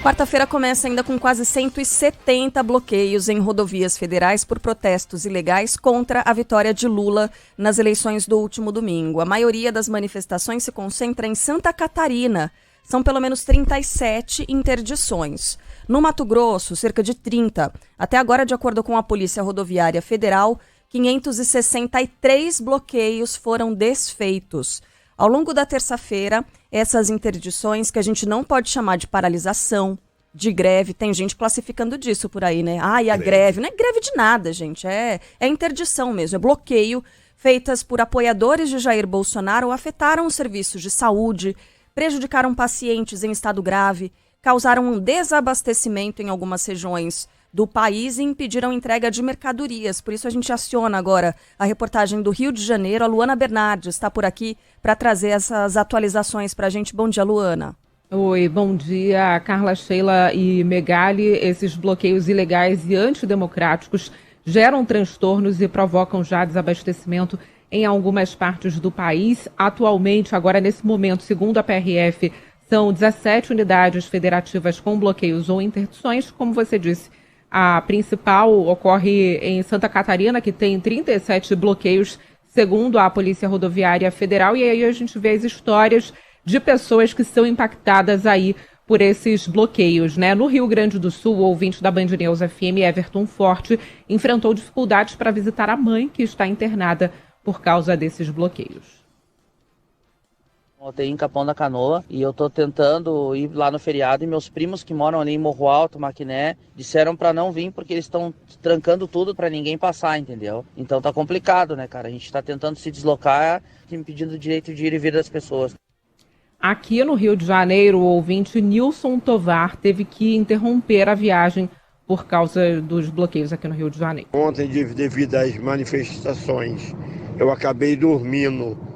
Quarta-feira começa ainda com quase 170 bloqueios em rodovias federais por protestos ilegais contra a vitória de Lula nas eleições do último domingo. A maioria das manifestações se concentra em Santa Catarina. São pelo menos 37 interdições. No Mato Grosso, cerca de 30. Até agora, de acordo com a Polícia Rodoviária Federal, 563 bloqueios foram desfeitos. Ao longo da terça-feira, essas interdições, que a gente não pode chamar de paralisação, de greve, tem gente classificando disso por aí, né? E a greve. Não é greve de nada, gente, é interdição mesmo, é bloqueio, feitas por apoiadores de Jair Bolsonaro, afetaram os serviços de saúde, prejudicaram pacientes em estado grave, causaram um desabastecimento em algumas regiões do país e impediram entrega de mercadorias. Por isso a gente aciona agora a reportagem do Rio de Janeiro. A Luana Bernardes está por aqui para trazer essas atualizações para a gente. Bom dia, Luana. Oi, bom dia, Carla, Sheila e Megali. Esses bloqueios ilegais e antidemocráticos geram transtornos e provocam já desabastecimento em algumas partes do país. Atualmente, agora nesse momento, segundo a PRF, são 17 unidades federativas com bloqueios ou interdições, como você disse. A principal ocorre em Santa Catarina, que tem 37 bloqueios, segundo a Polícia Rodoviária Federal. E aí a gente vê as histórias de pessoas que são impactadas aí por esses bloqueios, né? No Rio Grande do Sul, o ouvinte da Band News FM, Everton Forte, enfrentou dificuldades para visitar a mãe, que está internada por causa desses bloqueios. Voltei em Capão da Canoa e eu tô tentando ir lá no feriado e meus primos que moram ali em Morro Alto, Maquiné, disseram pra não vir porque eles estão trancando tudo pra ninguém passar, entendeu? Então tá complicado, né, cara? A gente tá tentando se deslocar e impedindo o direito de ir e vir das pessoas. Aqui no Rio de Janeiro, o ouvinte Nilson Tovar teve que interromper a viagem por causa dos bloqueios aqui no Rio de Janeiro. Ontem, devido às manifestações, eu acabei dormindo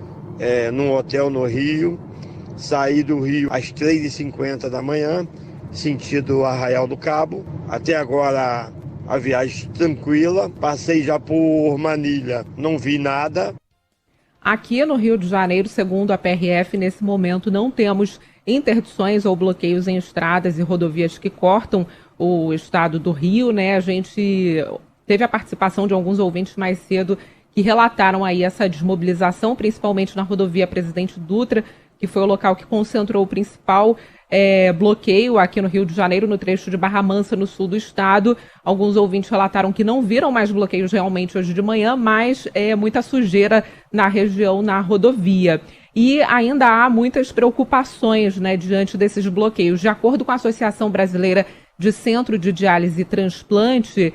num hotel no Rio, saí do Rio às 3h50 da manhã, sentido Arraial do Cabo. Até agora a viagem tranquila, passei já por Manilha, não vi nada. Aqui no Rio de Janeiro, segundo a PRF, nesse momento não temos interdições ou bloqueios em estradas e rodovias que cortam o estado do Rio, né? A gente teve a participação de alguns ouvintes mais cedo que relataram aí essa desmobilização, principalmente na rodovia Presidente Dutra, que foi o local que concentrou o principal bloqueio aqui no Rio de Janeiro, no trecho de Barra Mansa, no sul do estado. Alguns ouvintes relataram que não viram mais bloqueios realmente hoje de manhã, mas muita sujeira na região, na rodovia. E ainda há muitas preocupações, né, diante desses bloqueios. De acordo com a Associação Brasileira de Centro de Diálise e Transplante,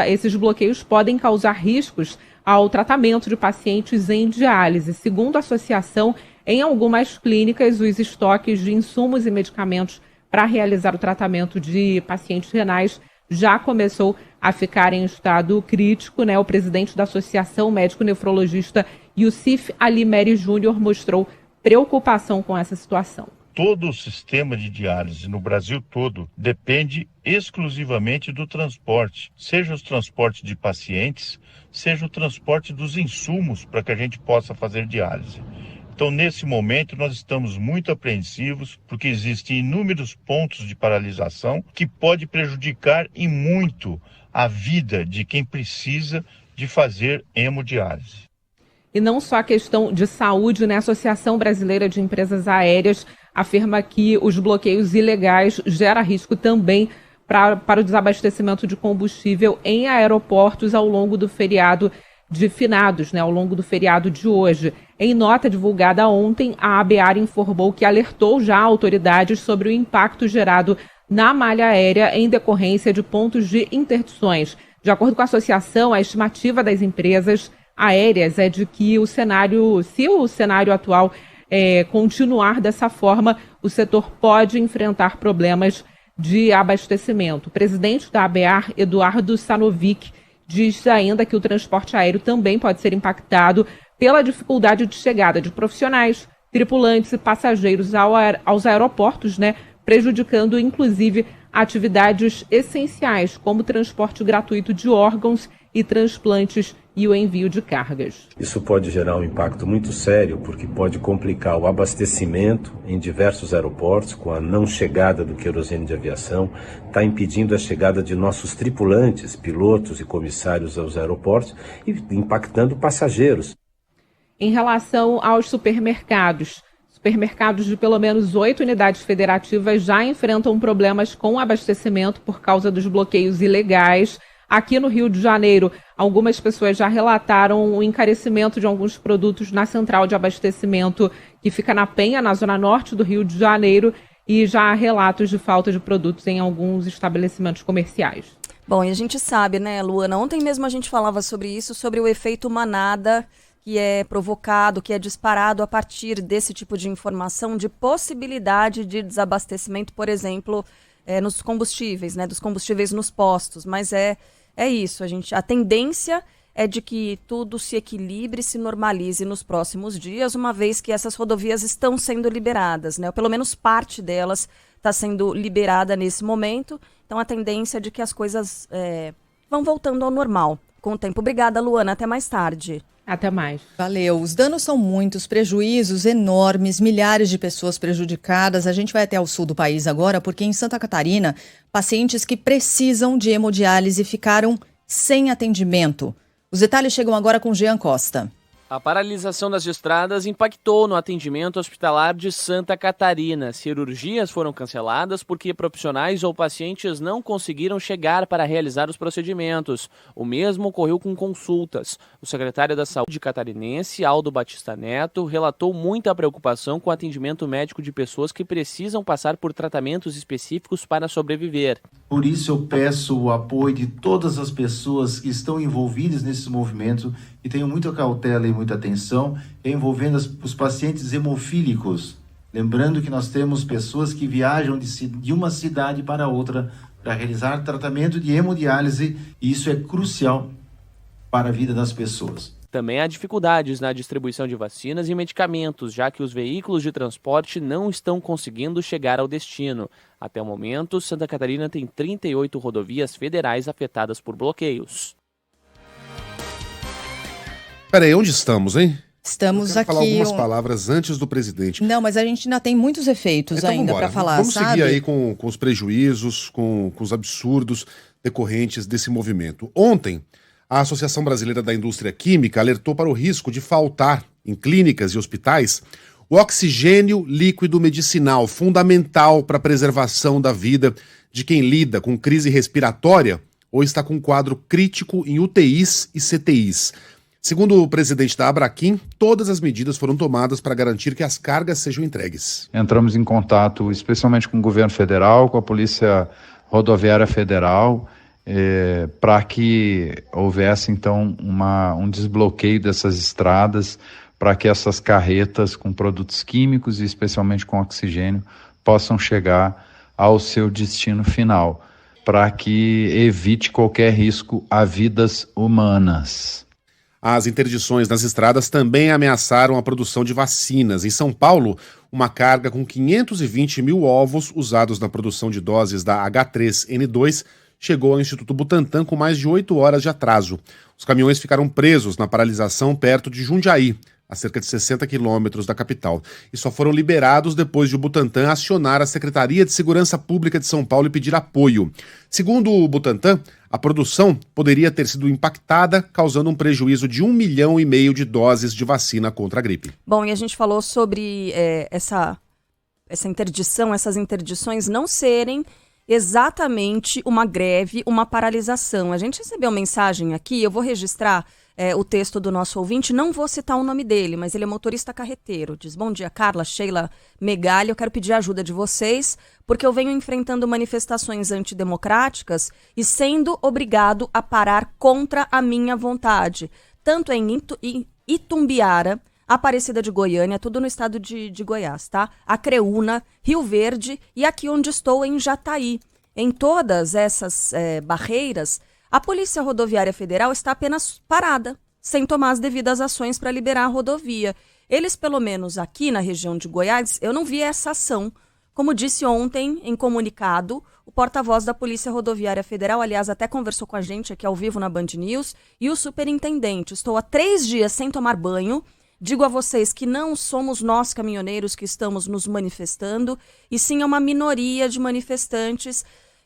esses bloqueios podem causar riscos ao tratamento de pacientes em diálise. Segundo a associação, em algumas clínicas, os estoques de insumos e medicamentos para realizar o tratamento de pacientes renais já começou a ficar em estado crítico, né? O presidente da Associação Médico Nefrologista Youssef Ali Meri Júnior mostrou preocupação com essa situação. Todo o sistema de diálise no Brasil todo depende exclusivamente do transporte, seja os transportes de pacientes, seja o transporte dos insumos para que a gente possa fazer diálise. Então, nesse momento, nós estamos muito apreensivos porque existem inúmeros pontos de paralisação que pode prejudicar e muito a vida de quem precisa de fazer hemodiálise. E não só a questão de saúde, né? A Associação Brasileira de Empresas Aéreas afirma que os bloqueios ilegais geram risco também para o desabastecimento de combustível em aeroportos ao longo do feriado de finados, né? Ao longo do feriado de hoje. Em nota divulgada ontem, a ABAR informou que alertou já autoridades sobre o impacto gerado na malha aérea em decorrência de pontos de interdições. De acordo com a associação, a estimativa das empresas aéreas é de que se o cenário atual continuar dessa forma, o setor pode enfrentar problemas de abastecimento. O presidente da ABAR, Eduardo Sanovic, diz ainda que o transporte aéreo também pode ser impactado pela dificuldade de chegada de profissionais, tripulantes e passageiros aos aeroportos, né, prejudicando inclusive atividades essenciais, como transporte gratuito de órgãos e transplantes e o envio de cargas. Isso pode gerar um impacto muito sério, porque pode complicar o abastecimento em diversos aeroportos, com a não chegada do querosene de aviação, está impedindo a chegada de nossos tripulantes, pilotos e comissários aos aeroportos e impactando passageiros. Em relação aos supermercados de pelo menos 8 unidades federativas já enfrentam problemas com abastecimento por causa dos bloqueios ilegais. Aqui no Rio de Janeiro, algumas pessoas já relataram o encarecimento de alguns produtos na central de abastecimento que fica na Penha, na zona norte do Rio de Janeiro, e já há relatos de falta de produtos em alguns estabelecimentos comerciais. Bom, e a gente sabe, né, Luana? Ontem mesmo a gente falava sobre isso, sobre o efeito manada que é provocado, que é disparado a partir desse tipo de informação de possibilidade de desabastecimento, por exemplo, nos combustíveis, né, dos combustíveis nos postos. Mas é isso, a tendência é de que tudo se equilibre, se normalize nos próximos dias, uma vez que essas rodovias estão sendo liberadas, né? Ou pelo menos parte delas está sendo liberada nesse momento. Então a tendência é de que as coisas vão voltando ao normal com o tempo. Obrigada, Luana. Até mais tarde. Até mais. Valeu. Os danos são muitos, prejuízos enormes, milhares de pessoas prejudicadas. A gente vai até o sul do país agora, porque em Santa Catarina, pacientes que precisam de hemodiálise ficaram sem atendimento. Os detalhes chegam agora com Jean Costa. A paralisação das estradas impactou no atendimento hospitalar de Santa Catarina. Cirurgias foram canceladas porque profissionais ou pacientes não conseguiram chegar para realizar os procedimentos. O mesmo ocorreu com consultas. O secretário da Saúde catarinense, Aldo Batista Neto, relatou muita preocupação com o atendimento médico de pessoas que precisam passar por tratamentos específicos para sobreviver. Por isso eu peço o apoio de todas as pessoas que estão envolvidas nesse movimento e tenham muita cautela e muita atenção, envolvendo os pacientes hemofílicos. Lembrando que nós temos pessoas que viajam de uma cidade para outra para realizar tratamento de hemodiálise e isso é crucial para a vida das pessoas. Também há dificuldades na distribuição de vacinas e medicamentos, já que os veículos de transporte não estão conseguindo chegar ao destino. Até o momento, Santa Catarina tem 38 rodovias federais afetadas por bloqueios. Peraí, onde estamos, hein? Estamos aqui. Falar algumas palavras antes do presidente. Não, mas a gente ainda tem muitos efeitos então, ainda para falar, vamos sabe? seguir aí com os prejuízos, com os absurdos decorrentes desse movimento. Ontem, a Associação Brasileira da Indústria Química alertou para o risco de faltar em clínicas e hospitais o oxigênio líquido medicinal, fundamental para a preservação da vida de quem lida com crise respiratória ou está com quadro crítico em UTIs e CTIs. Segundo o presidente da Abraquim, todas as medidas foram tomadas para garantir que as cargas sejam entregues. Entramos em contato especialmente com o governo federal, com a Polícia Rodoviária Federal, para que houvesse então um desbloqueio dessas estradas, para que essas carretas com produtos químicos e especialmente com oxigênio possam chegar ao seu destino final, para que evite qualquer risco a vidas humanas. As interdições nas estradas também ameaçaram a produção de vacinas. Em São Paulo, uma carga com 520 mil ovos usados na produção de doses da H3N2 chegou ao Instituto Butantan com mais de 8 horas de atraso. Os caminhões ficaram presos na paralisação perto de Jundiaí, a cerca de 60 quilômetros da capital, e só foram liberados depois de o Butantan acionar a Secretaria de Segurança Pública de São Paulo e pedir apoio. Segundo o Butantan, a produção poderia ter sido impactada, causando um prejuízo de 1,5 milhão de doses de vacina contra a gripe. Bom, e a gente falou sobre essa interdição, essas interdições não serem exatamente uma greve, uma paralisação. A gente recebeu uma mensagem aqui, eu vou registrar o texto do nosso ouvinte, não vou citar o nome dele, mas ele é motorista carreteiro. Diz: bom dia, Carla, Sheila, Megali, eu quero pedir a ajuda de vocês, porque eu venho enfrentando manifestações antidemocráticas e sendo obrigado a parar contra a minha vontade. Tanto em Itumbiara, Aparecida de Goiânia, tudo no estado de Goiás, tá? Acreúna, Rio Verde e aqui onde estou, em Jataí. Em todas essas barreiras, a Polícia Rodoviária Federal está apenas parada, sem tomar as devidas ações para liberar a rodovia. Eles, pelo menos aqui na região de Goiás, eu não vi essa ação Como disse ontem em comunicado, o porta-voz da Polícia Rodoviária Federal, aliás, até conversou com a gente aqui ao vivo na Band News, e o superintendente: estou há 3 dias sem tomar banho. Digo a vocês que não somos nós caminhoneiros que estamos nos manifestando, e sim é uma minoria de manifestantes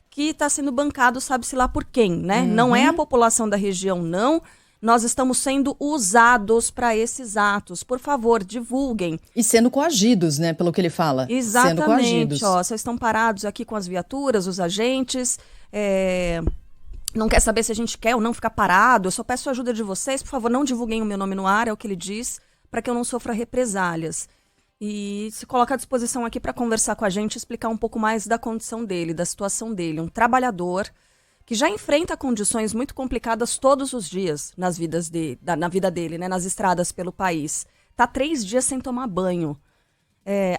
que está sendo bancado, sabe-se lá por quem, né? Não é a população da região, não. Nós estamos sendo usados para esses atos. Por favor, divulguem. E sendo coagidos, né, pelo que ele fala. Exatamente. Sendo coagidos. Ó, vocês estão parados aqui com as viaturas, os agentes, não quer saber se a gente quer ou não ficar parado. Eu só peço a ajuda de vocês. Por favor, não divulguem o meu nome no ar, é o que ele diz, para que eu não sofra represálias. E se coloca à disposição aqui para conversar com a gente, explicar um pouco mais da condição dele, da situação dele. Um trabalhador que já enfrenta condições muito complicadas todos os dias na vida dele, né, nas estradas pelo país. Está 3 dias sem tomar banho.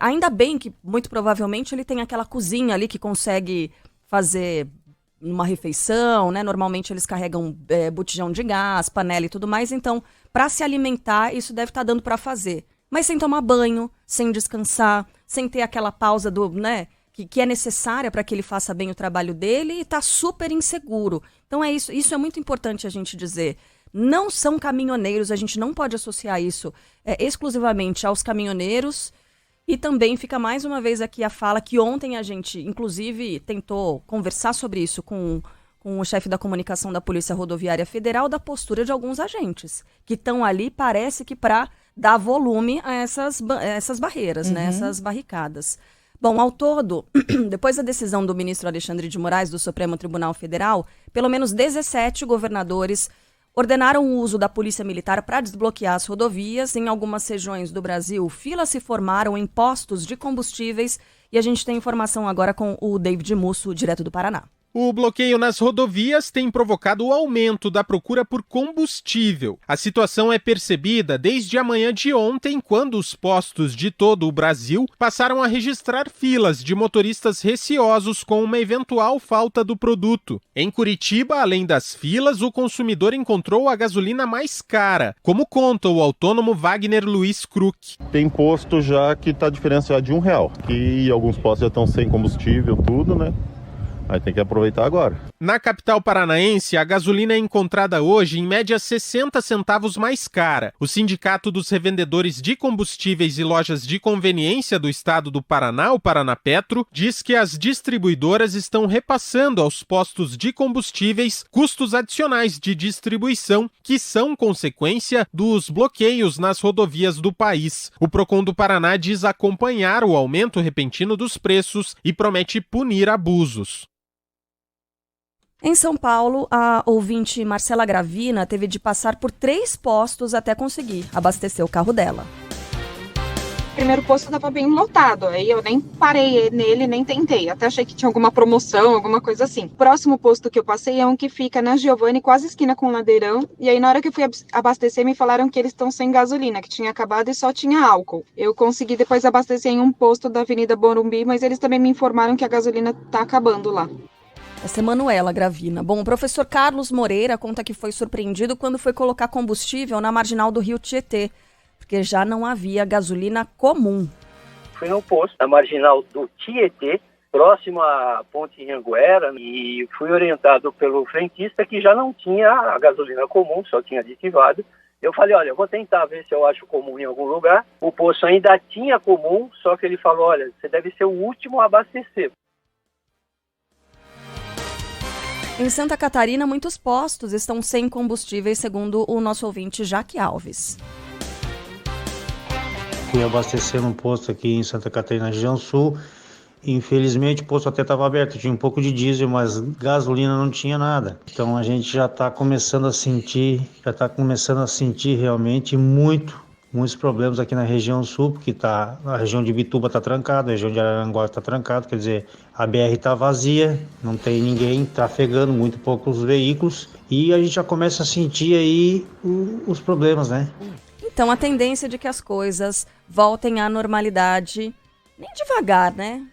Ainda bem que, muito provavelmente, ele tem aquela cozinha ali que consegue fazer uma refeição, né? Normalmente eles carregam botijão de gás, panela e tudo mais. Então, para se alimentar, isso deve estar dando para fazer. Mas sem tomar banho, sem descansar, sem ter aquela pausa que é necessária para que ele faça bem o trabalho dele, e está super inseguro. Então é isso. Isso é muito importante a gente dizer. Não são caminhoneiros, a gente não pode associar isso exclusivamente aos caminhoneiros. E também fica mais uma vez aqui a fala que ontem a gente, inclusive, tentou conversar sobre isso com o chefe da comunicação da Polícia Rodoviária Federal, da postura de alguns agentes, que estão ali, parece que para dar volume a essas barreiras, né, essas barricadas. Bom, ao todo, depois da decisão do ministro Alexandre de Moraes, do Supremo Tribunal Federal, pelo menos 17 governadores ordenaram o uso da Polícia Militar para desbloquear as rodovias. Em algumas regiões do Brasil, filas se formaram em postos de combustíveis. E a gente tem informação agora com o David Musso, direto do Paraná. O bloqueio nas rodovias tem provocado o aumento da procura por combustível. A situação é percebida desde a manhã de ontem, quando os postos de todo o Brasil passaram a registrar filas de motoristas receosos com uma eventual falta do produto. Em Curitiba, além das filas, o consumidor encontrou a gasolina mais cara, como conta o autônomo Wagner Luiz Kruk. Tem posto já que está a diferença já de R$1, que alguns postos já estão sem combustível, tudo, né? Aí tem que aproveitar agora. Na capital paranaense, a gasolina é encontrada hoje em média 60 centavos mais cara. O Sindicato dos Revendedores de Combustíveis e Lojas de Conveniência do Estado do Paraná, o Paranapetro, diz que as distribuidoras estão repassando aos postos de combustíveis custos adicionais de distribuição, que são consequência dos bloqueios nas rodovias do país. O Procon do Paraná diz acompanhar o aumento repentino dos preços e promete punir abusos. Em São Paulo, a ouvinte Marcela Gravina teve de passar por 3 postos até conseguir abastecer o carro dela. O primeiro posto estava bem lotado, aí eu nem parei nele, nem tentei. Até achei que tinha alguma promoção, alguma coisa assim. O próximo posto que eu passei é um que fica na Giovanni, quase esquina com o Ladeirão. E aí na hora que eu fui abastecer, me falaram que eles estão sem gasolina, que tinha acabado e só tinha álcool. Eu consegui depois abastecer em um posto da Avenida Morumbi, mas eles também me informaram que a gasolina está acabando lá. Essa é Manuela Gravina. Bom, o professor Carlos Moreira conta que foi surpreendido quando foi colocar combustível na marginal do Rio Tietê, porque já não havia gasolina comum. Fui no posto, na marginal do Tietê, próximo à Ponte Anhanguera, e fui orientado pelo frentista que já não tinha a gasolina comum, só tinha aditivado. Eu falei, olha, eu vou tentar ver se eu acho comum em algum lugar. O posto ainda tinha comum, só que ele falou, olha, você deve ser o último a abastecer. Em Santa Catarina, muitos postos estão sem combustíveis, segundo o nosso ouvinte Jaque Alves. Fui abastecer num posto aqui em Santa Catarina, região sul. Infelizmente o posto até estava aberto, tinha um pouco de diesel, mas gasolina não tinha nada. Então a gente já está começando a sentir realmente muitos problemas aqui na região sul, porque a região de Bituba está trancada, a região de Araranguá está trancada, quer dizer, a BR está vazia, não tem ninguém trafegando, muito poucos veículos, e a gente já começa a sentir aí os problemas, né? Então a tendência de que as coisas voltem à normalidade, nem devagar, né?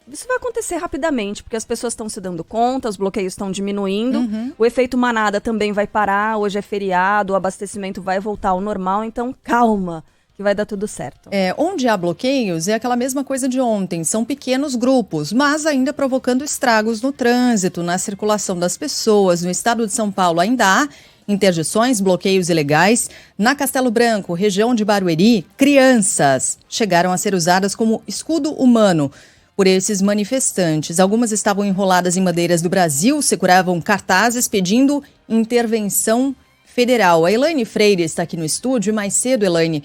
Isso vai acontecer rapidamente, porque as pessoas estão se dando conta, os bloqueios estão diminuindo, o efeito manada também vai parar, hoje é feriado, o abastecimento vai voltar ao normal, então calma, que que vai dar tudo certo. Onde há bloqueios é aquela mesma coisa de ontem, são pequenos grupos, mas ainda provocando estragos no trânsito, na circulação das pessoas. No estado de São Paulo ainda há interdições, bloqueios ilegais. Na Castelo Branco, região de Barueri, crianças chegaram a ser usadas como escudo humano por esses manifestantes. Algumas estavam enroladas em bandeiras do Brasil, seguravam cartazes pedindo intervenção federal. A Elaine Freire está aqui no estúdio. Mais cedo, Elaine,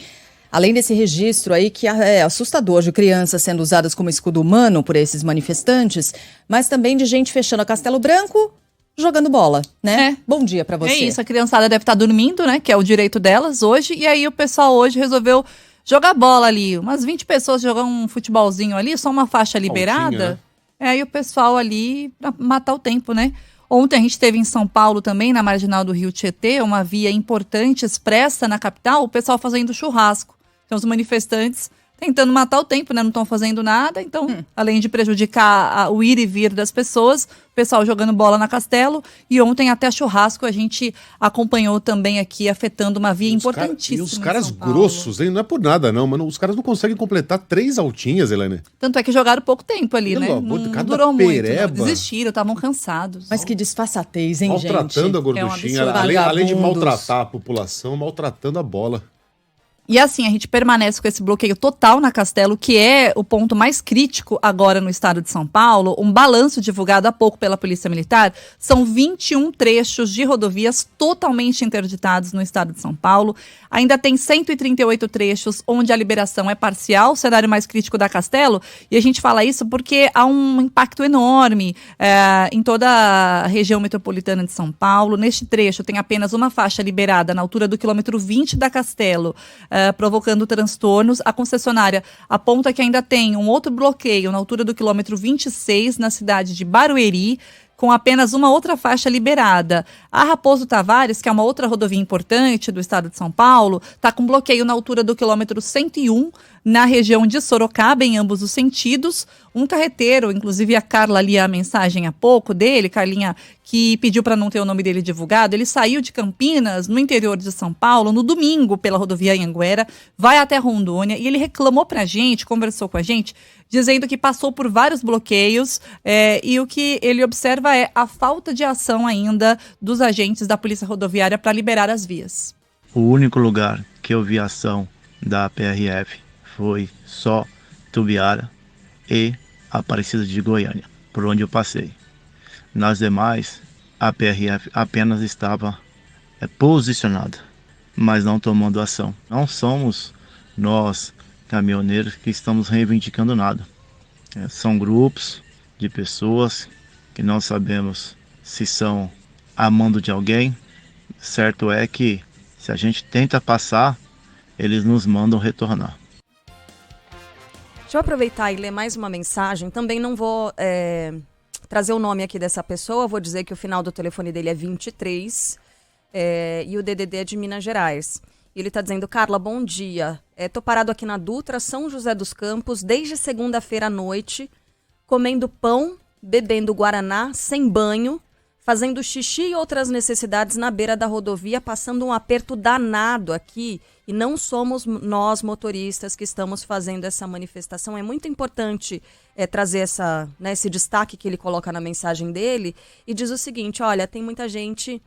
além desse registro aí que é assustador de crianças sendo usadas como escudo humano por esses manifestantes, mas também de gente fechando a Castelo Branco, jogando bola, né? Bom dia pra você. É isso, a criançada deve estar dormindo, né? Que é o direito delas hoje. E aí o pessoal hoje resolveu jogar bola ali. Umas 20 pessoas jogando um futebolzinho ali, só uma faixa liberada. Né? Aí o pessoal ali pra matar o tempo, né? Ontem a gente teve em São Paulo também, na marginal do Rio Tietê, uma via importante expressa na capital, o pessoal fazendo churrasco. Então os manifestantes tentando matar o tempo, né? Não estão fazendo nada, então, além de prejudicar o ir e vir das pessoas, o pessoal jogando bola na Castelo, e ontem até churrasco a gente acompanhou também aqui, afetando uma via importantíssima. E os caras grossos, hein? Não é por nada não, mas os caras não conseguem completar 3 altinhas, Helene. Tanto é que jogaram pouco tempo ali, né? Não durou muito, não. Desistiram, estavam cansados. Mas que disfarçatez, hein, gente? Maltratando a gorduchinha, além de maltratar a população, maltratando a bola. E assim, a gente permanece com esse bloqueio total na Castelo, que é o ponto mais crítico agora no estado de São Paulo. Um balanço divulgado há pouco pela Polícia Militar, são 21 trechos de rodovias totalmente interditados no estado de São Paulo. Ainda tem 138 trechos onde a liberação é parcial, o cenário mais crítico da Castelo. E a gente fala isso porque há um impacto enorme em toda a região metropolitana de São Paulo. Neste trecho tem apenas uma faixa liberada na altura do quilômetro 20 da Castelo, provocando transtornos. A concessionária aponta que ainda tem um outro bloqueio na altura do quilômetro 26, na cidade de Barueri, com apenas uma outra faixa liberada. A Raposo Tavares, que é uma outra rodovia importante do estado de São Paulo, está com bloqueio na altura do quilômetro 101, na região de Sorocaba, em ambos os sentidos. Um carreteiro, inclusive a Carla lia a mensagem há pouco dele, Carlinha, que pediu para não ter o nome dele divulgado. Ele saiu de Campinas, no interior de São Paulo, no domingo, pela rodovia Anhanguera, vai até Rondônia, e ele reclamou para a gente, conversou com a gente, dizendo que passou por vários bloqueios, e o que ele observa é a falta de ação ainda dos agentes da Polícia Rodoviária para liberar as vias. O único lugar que eu vi ação da PRF foi só Tubiara e Aparecida de Goiânia, por onde eu passei. Nas demais, a PRF apenas estava posicionada, mas não tomando ação. Não somos nós, caminhoneiros, que estamos reivindicando nada. São grupos de pessoas que não sabemos se são a mando de alguém. Certo é que, se a gente tenta passar, eles nos mandam retornar. Deixa eu aproveitar e ler mais uma mensagem. Também não vou trazer o nome aqui dessa pessoa, vou dizer que o final do telefone dele é 23 e o DDD é de Minas Gerais. E ele está dizendo: Carla, bom dia. Tô parado aqui na Dutra, São José dos Campos, desde segunda-feira à noite, comendo pão, bebendo guaraná, sem banho, fazendo xixi e outras necessidades na beira da rodovia, passando um aperto danado aqui. E não somos nós, motoristas, que estamos fazendo essa manifestação. É muito importante trazer esse destaque que ele coloca na mensagem dele. E diz o seguinte: olha, tem muita gente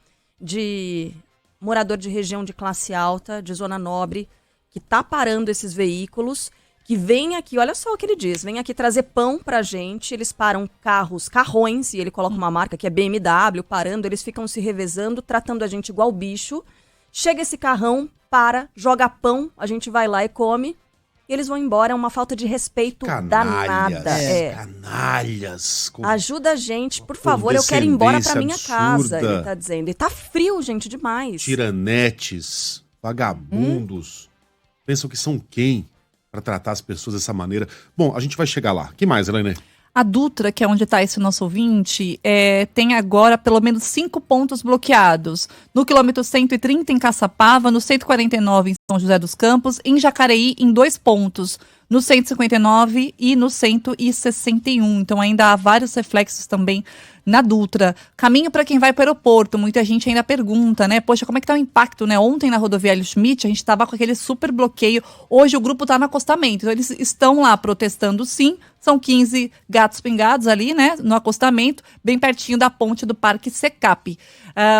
morador de região de classe alta, de zona nobre, que está parando esses veículos, que vem aqui, olha só o que ele diz, vem aqui trazer pão pra gente, eles param carrões, e ele coloca uma marca que é BMW, parando, eles ficam se revezando, tratando a gente igual bicho. Chega esse carrão, joga pão, a gente vai lá e come, e eles vão embora. É uma falta de respeito danada. Canalhas. Ajuda a gente, por favor, eu quero ir embora pra minha casa, ele tá dizendo. E tá frio, gente, demais. Tiranetes, vagabundos, pensam que são quem para tratar as pessoas dessa maneira? Bom, a gente vai chegar lá. Que mais, Elaine? A Dutra, que é onde está esse nosso ouvinte, tem agora pelo menos 5 pontos bloqueados. No quilômetro 130 em Caçapava, no 149 em São José dos Campos, em Jacareí em 2 pontos, no 159 e no 161. Então ainda há vários reflexos também na Dutra. Caminho para quem vai para o aeroporto. Muita gente ainda pergunta, né? Poxa, como é que tá o impacto, né? Ontem na rodovia Hélio Schmidt, a gente estava com aquele super bloqueio. Hoje o grupo está no acostamento. Então eles estão lá protestando, sim. São 15 gatos pingados ali, né, no acostamento, bem pertinho da ponte do Parque Secap.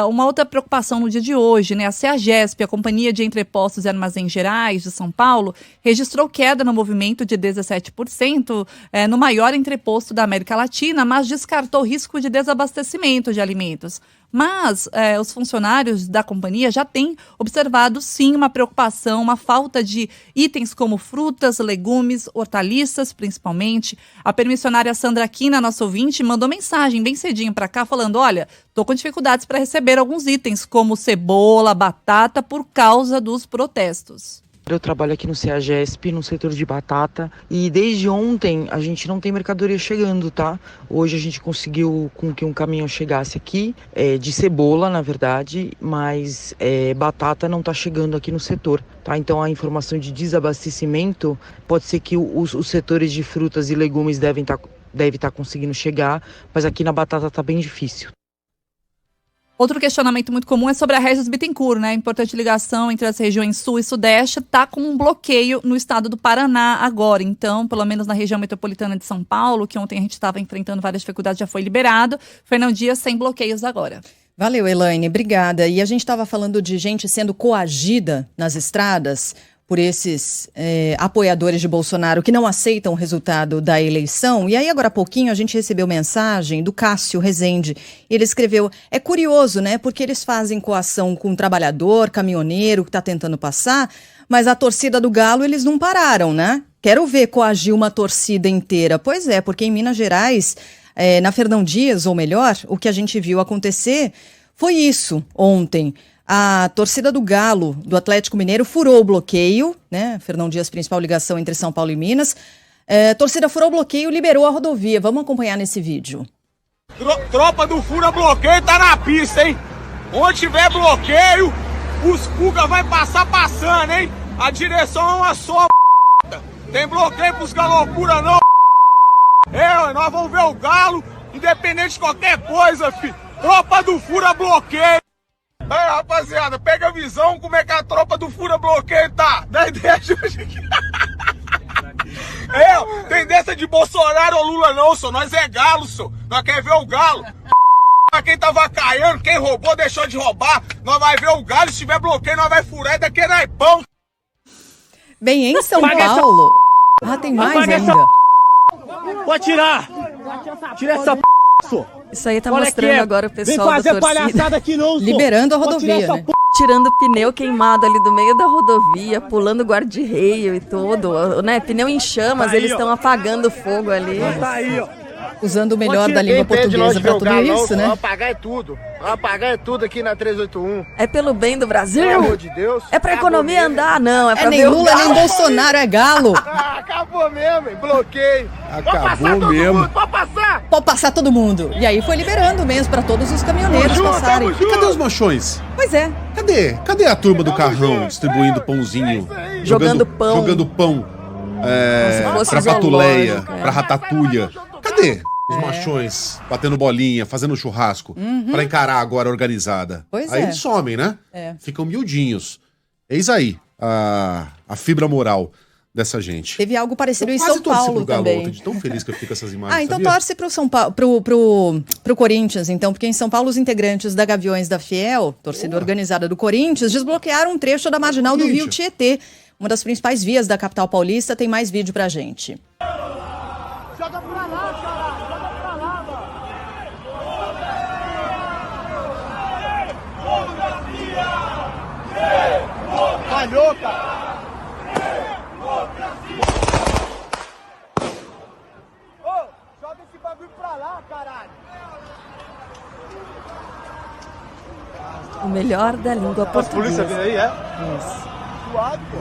Uma outra preocupação no dia de hoje, né, a CEAGESP, a Companhia de Entrepostos e Armazéns Gerais de São Paulo, registrou queda no movimento de 17%, no maior entreposto da América Latina, mas descartou risco de desabastecimento de alimentos. Mas os funcionários da companhia já têm observado, sim, uma preocupação, uma falta de itens como frutas, legumes, hortaliças, principalmente. A permissionária Sandra Aquina, nossa ouvinte, mandou mensagem bem cedinho para cá, falando, olha, estou com dificuldades para receber alguns itens, como cebola, batata, por causa dos protestos. Eu trabalho aqui no CEAGESP, no setor de batata, e desde ontem a gente não tem mercadoria chegando, tá? Hoje a gente conseguiu com que um caminhão chegasse aqui, de cebola, na verdade, mas batata não tá chegando aqui no setor, tá? Então a informação de desabastecimento, pode ser que os setores de frutas e legumes devem estar conseguindo chegar, mas aqui na batata tá bem difícil. Outro questionamento muito comum é sobre a Regis Bittencourt, né? Importante ligação entre as regiões sul e sudeste, está com um bloqueio no estado do Paraná agora. Então, pelo menos na região metropolitana de São Paulo, que ontem a gente estava enfrentando várias dificuldades, já foi liberado. Fernão Dias sem bloqueios agora. Valeu, Elaine, obrigada. E a gente estava falando de gente sendo coagida nas estradas por esses apoiadores de Bolsonaro que não aceitam o resultado da eleição. E aí, agora há pouquinho, a gente recebeu mensagem do Cássio Rezende. Ele escreveu, é curioso, né? Porque eles fazem coação com um trabalhador, caminhoneiro que está tentando passar, mas a torcida do Galo eles não pararam, né? Quero ver coagir uma torcida inteira. Pois é, porque em Minas Gerais, na Fernão Dias, ou melhor, o que a gente viu acontecer foi isso ontem. A torcida do Galo, do Atlético Mineiro, furou o bloqueio, né? Fernão Dias, principal ligação entre São Paulo e Minas. A torcida furou o bloqueio e liberou a rodovia. Vamos acompanhar nesse vídeo. Tropa do Fura Bloqueio tá na pista, hein? Onde tiver bloqueio, os Cuca vai passar passando, hein? A direção é uma só, tem bloqueio pros galocura não, nós vamos ver o Galo, independente de qualquer coisa, filho. Tropa do Fura Bloqueio. Aí, rapaziada, pega a visão como é que a tropa do Fura Bloqueio tá. Dá ideia de hoje aqui. Tem dessa de Bolsonaro ou Lula não, só. Nós é Galo, só. Nós quer ver o Galo. Quem tá vacaiando, quem roubou, deixou de roubar. Nós vai ver o Galo, se tiver bloqueio, nós vai furar e daqui é naipão. Bem, em São Paulo... tem mais ainda. Pode tirar. Tira essa p***, só. Isso aí tá mostrando agora o pessoal da torcida. Palhaçada aqui não, liberando a rodovia, né? Tirando pneu queimado ali do meio da rodovia, pulando guarda-reio e tudo, né? Pneu em chamas, eles estão apagando o fogo ali. Tá aí, ó. Usando o melhor da língua portuguesa pra tudo isso, né? Apagar é tudo. Apagar é tudo aqui na 381. É pelo bem do Brasil? Pelo amor de Deus. É pra economia andar, não. É pra nem Lula, nem Bolsonaro, é Galo. Acabou mesmo, hein? Bloqueio. Acabou mesmo. Pode passar. Pode passar todo mundo. E aí foi liberando mesmo pra todos os caminhoneiros passarem. E cadê os machões? Pois é. Cadê a turma do carrão distribuindo pãozinho? Jogando pão. Jogando pão. Pra patuleia, pra ratatouille. Cadê os machões batendo bolinha, fazendo churrasco, pra encarar agora a organizada? Pois aí é. eles somem, né? Ficam miudinhos. Eis aí a fibra moral dessa gente. Teve algo parecido em São Paulo também. Eu tô tão feliz que eu fiquei com essas imagens. Então sabia? torce pro São Paulo, pro Corinthians, então, porque em São Paulo os integrantes da Gaviões da Fiel, torcida organizada do Corinthians, desbloquearam um trecho da marginal do Rio Tietê, uma das principais vias da capital paulista. Tem mais vídeo pra gente. Joga pra lá, cara. Joga pra lá, mano. Falhou, cara. Joga esse bagulho pra lá, caralho. O melhor da língua portuguesa. A polícia vindo aí, é? Isso. Suave, pô.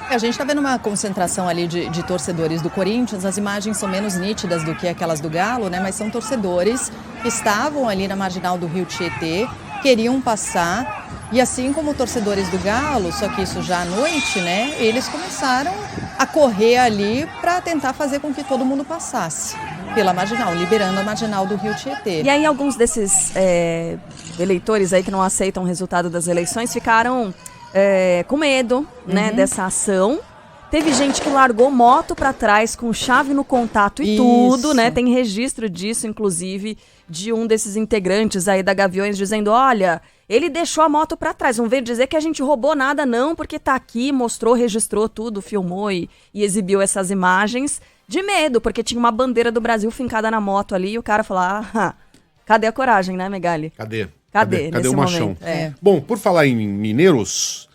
A gente está vendo uma concentração ali de torcedores do Corinthians. As imagens são menos nítidas do que aquelas do Galo, né? Mas são torcedores que estavam ali na marginal do Rio Tietê, queriam passar E assim como torcedores do Galo, só que isso já à noite, né? Eles começaram a correr ali para tentar fazer com que todo mundo passasse pela marginal, liberando a marginal do Rio Tietê. E aí alguns desses eleitores aí que não aceitam o resultado das eleições ficaram com medo, né, dessa ação. Teve gente que largou moto para trás com chave no contato e tudo, né? Tem registro disso, inclusive, de um desses integrantes aí da Gaviões dizendo, olha, ele deixou a moto para trás. Não veio dizer que a gente roubou nada não, porque tá aqui, mostrou, registrou tudo, filmou e exibiu essas imagens de medo, porque tinha uma bandeira do Brasil fincada na moto ali e o cara falou, cadê a coragem, né, Megali? Cadê nesse o machão? momento? Bom, por falar em mineiros...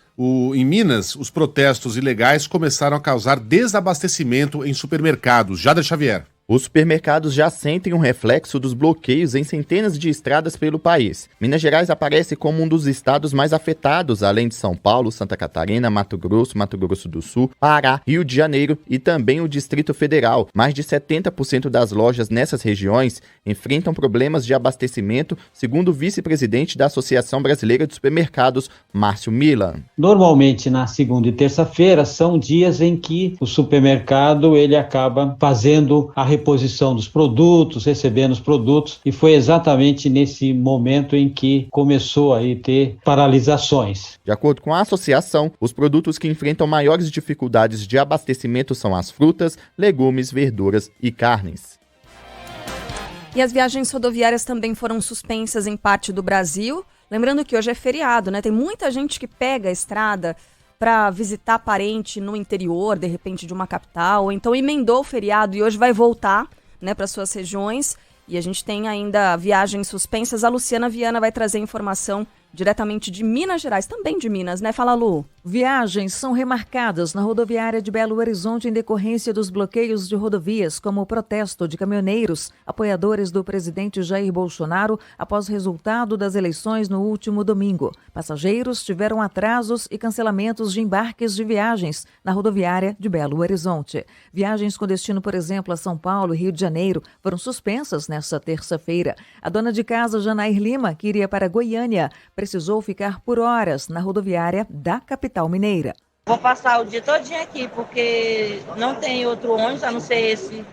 Em Minas, os protestos ilegais começaram a causar desabastecimento em supermercados. Jader Xavier. Os supermercados já sentem um reflexo dos bloqueios em centenas de estradas pelo país. Minas Gerais aparece como um dos estados mais afetados, além de São Paulo, Santa Catarina, Mato Grosso do Sul, Pará, Rio de Janeiro e também o Distrito Federal. Mais de 70% das lojas nessas regiões enfrentam problemas de abastecimento, segundo o vice-presidente da Associação Brasileira de Supermercados, Márcio Milan. Normalmente, na segunda e terça-feira, são dias em que o supermercado ele acaba fazendo a reposição dos produtos, recebendo os produtos, e foi exatamente nesse momento em que começou a ter paralisações. De acordo com a associação, os produtos que enfrentam maiores dificuldades de abastecimento são as frutas, legumes, verduras e carnes. E as viagens rodoviárias também foram suspensas em parte do Brasil. Lembrando que hoje é feriado, né? Tem muita gente que pega a estrada para visitar parente no interior, de repente de uma capital, ou então emendou o feriado e hoje vai voltar, né, para suas regiões. E a gente tem ainda viagens suspensas. A Luciana Viana vai trazer informação diretamente de Minas Gerais, também de Minas, né? Fala, Lu. Viagens são remarcadas na rodoviária de Belo Horizonte em decorrência dos bloqueios de rodovias, como o protesto de caminhoneiros, apoiadores do presidente Jair Bolsonaro, após o resultado das eleições no último domingo. Passageiros tiveram atrasos e cancelamentos de embarques de viagens na rodoviária de Belo Horizonte. Viagens com destino, por exemplo, a São Paulo e Rio de Janeiro, foram suspensas nesta terça-feira. A dona de casa, Janair Lima, que iria para Goiânia, precisou ficar por horas na rodoviária da capital mineira. Vou passar o dia todinho aqui, porque não tem outro ônibus, a não ser esse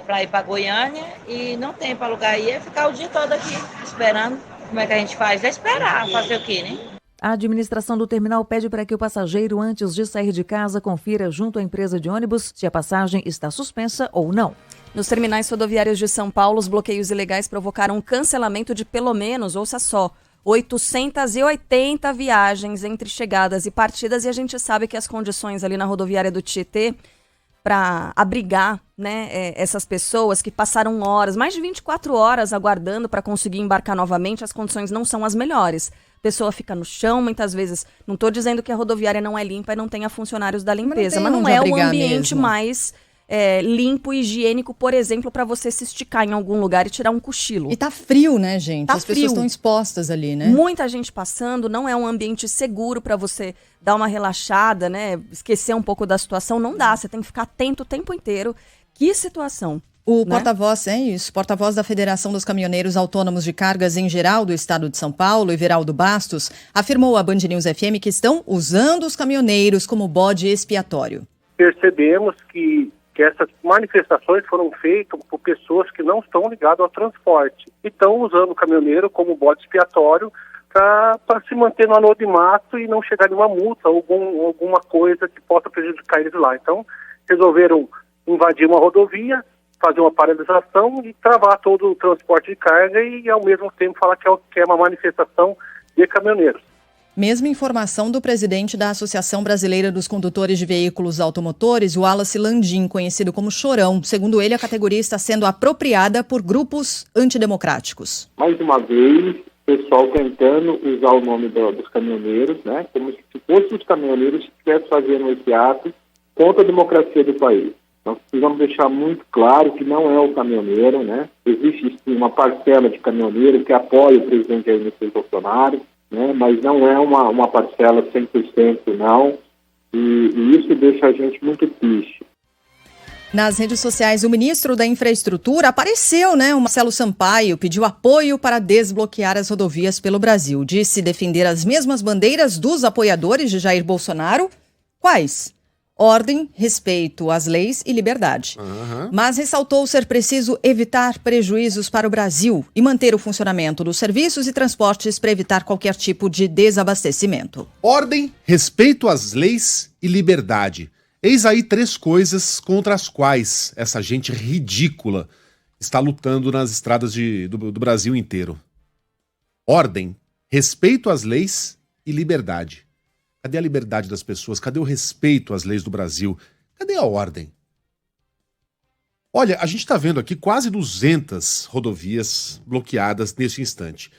para ir para Goiânia, e não tem para lugar aí, é ficar o dia todo aqui esperando. Como é que a gente faz? É esperar, fazer o quê, né? A administração do terminal pede para que o passageiro, antes de sair de casa, confira junto à empresa de ônibus se a passagem está suspensa ou não. Nos terminais rodoviários de São Paulo, os bloqueios ilegais provocaram um cancelamento de pelo menos, ouça só, 880 viagens entre chegadas e partidas, e a gente sabe que as condições ali na rodoviária do Tietê para abrigar, né, essas pessoas que passaram horas, mais de 24 horas aguardando para conseguir embarcar novamente, as condições não são as melhores. A pessoa fica no chão, muitas vezes, não estou dizendo que a rodoviária não é limpa e não tenha funcionários da limpeza, mas não é o ambiente mais limpo e higiênico, por exemplo, para você se esticar em algum lugar e tirar um cochilo. E tá frio, né, gente? Tá As pessoas estão expostas ali, né? Muita gente passando, não é um ambiente seguro para você dar uma relaxada, né? Esquecer um pouco da situação, não dá. Você tem que ficar atento o tempo inteiro. Que situação. O porta-voz da Federação dos Caminhoneiros Autônomos de Cargas em Geral do Estado de São Paulo, Everaldo Bastos, afirmou à Band News FM que estão usando os caminhoneiros como bode expiatório. Percebemos que essas manifestações foram feitas por pessoas que não estão ligadas ao transporte e estão usando o caminhoneiro como bode expiatório para se manter no anonimato e não chegar em uma multa ou alguma coisa que possa prejudicar eles lá. Então, resolveram invadir uma rodovia, fazer uma paralisação e travar todo o transporte de carga e, ao mesmo tempo, falar que é uma manifestação de caminhoneiros. Mesma informação do presidente da Associação Brasileira dos Condutores de Veículos Automotores, Wallace Landim, conhecido como Chorão. Segundo ele, a categoria está sendo apropriada por grupos antidemocráticos. Mais uma vez, o pessoal tentando usar o nome dos caminhoneiros, né, como se fossem os caminhoneiros que estivessem fazendo esse ato contra a democracia do país. Nós precisamos deixar muito claro que não é o caminhoneiro, né? Existe sim uma parcela de caminhoneiro que apoia o presidente Jair Bolsonaro, né? Mas não é uma parcela 100% não, e isso deixa a gente muito triste. Nas redes sociais, o ministro da Infraestrutura apareceu, né? O Marcelo Sampaio pediu apoio para desbloquear as rodovias pelo Brasil. Disse defender as mesmas bandeiras dos apoiadores de Jair Bolsonaro. Quais? Ordem, respeito às leis e liberdade. Mas ressaltou ser preciso evitar prejuízos para o Brasil e manter o funcionamento dos serviços e transportes para evitar qualquer tipo de desabastecimento. Ordem, respeito às leis e liberdade. Eis aí 3 coisas contra as quais essa gente ridícula está lutando nas estradas do Brasil inteiro. Ordem, respeito às leis e liberdade. Cadê a liberdade das pessoas? Cadê o respeito às leis do Brasil? Cadê a ordem? Olha, a gente está vendo aqui quase 200 rodovias bloqueadas neste instante.